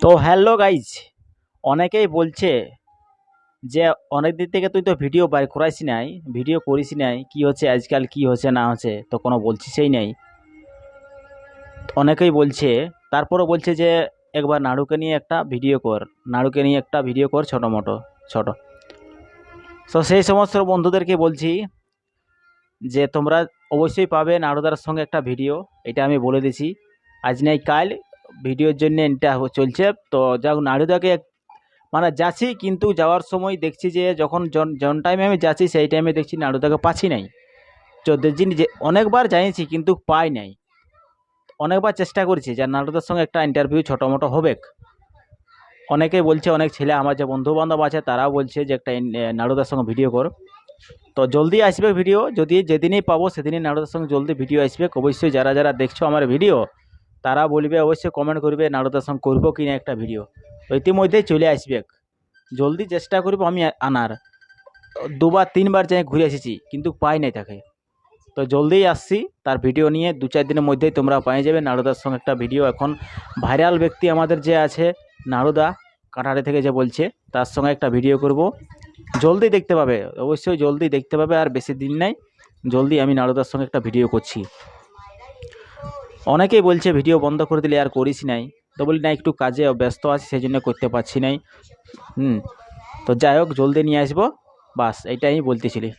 তো hello guys, অনেকেই বলছে যে অনেক দিন থেকে তুই তো ভিডিও বাইর করাইছি নাই, ভিডিও করিস নাই, কি হচ্ছে আজকাল, কি হচ্ছে না হচ্ছে তো কোনো বলছিসই নাই। অনেকেই বলছে, তারপরও বলছে যে একবার নাড়ুকে নিয়ে একটা ভিডিও কর, নাড়ুকে নিয়ে একটা ভিডিও কর, ছোটো মোটো ছোটো। তো সেই সমস্ত বন্ধুদেরকে বলছি যে তোমরা অবশ্যই পাবে নাড়ুদার সঙ্গে একটা ভিডিও, এটা আমি বলে দিছি। আজ নাই কাল ভিডিওর জন্য এটা চলছে। তো যাক, নাড়ুদাকে মানে যাচ্ছি, কিন্তু যাওয়ার সময় দেখছি যে যখন জন টাইমে আমি যাচ্ছি সেই টাইমে দেখছি নাড়ুদাকে পাচ্ছি নাই। দিন যে অনেকবার জানিয়েছি কিন্তু পাই নাই। অনেকবার চেষ্টা করেছি যে নাড়ুদার সঙ্গে একটা ইন্টারভিউ ছোটো মোটো হবে। অনেকেই বলছে, অনেক ছেলে আমার যে বন্ধু বান্ধব আছে তারাও বলছে যে একটা নাড়ুদার সঙ্গে ভিডিও কর। তো জলদি আসবে ভিডিও, যদি যেদিনই পাবো সেদিনই নাড়ুদার সঙ্গে জলদি ভিডিও আসবে। অবশ্যই যারা যারা দেখছো আমার ভিডিও তারা বলবে, অবশ্যই কমেন্ট করবে নাড়ুদার সঙ্গে করবো কি না একটা ভিডিও। তো ইতিমধ্যেই চলে আসবে, জলদি চেষ্টা করবো আমি আনার। দুবার তিনবার যাই ঘুরে এসেছি কিন্তু পাই নাই তাকে। তো জলদিই আসছি তার ভিডিও নিয়ে, 2-4 দিনের মধ্যেই তোমরা পেয়ে যাবে নাড়ুদার সঙ্গে একটা ভিডিও। এখন ভাইরাল ব্যক্তি আমাদের যে আছে নাড়ুদা, কাঁঠাড়ি থেকে যে বলছে, তার সঙ্গে একটা ভিডিও করব। জলদি দেখতে পাবে, অবশ্যই জলদি দেখতে পাবে, আর বেশি দিন নাই, জলদি আমি নাড়ুদার সঙ্গে একটা ভিডিও করছি। অনেকেই বলছে ভিডিও বন্ধ করে দিলে আর করিস নাই, তো বলি না, একটু কাজে ব্যস্ত আছি সেই জন্য করতে পারছি নাই। তো যাই হোক, জলদি নিয়ে আসবো, বাস এইটাই বলতেছিলি।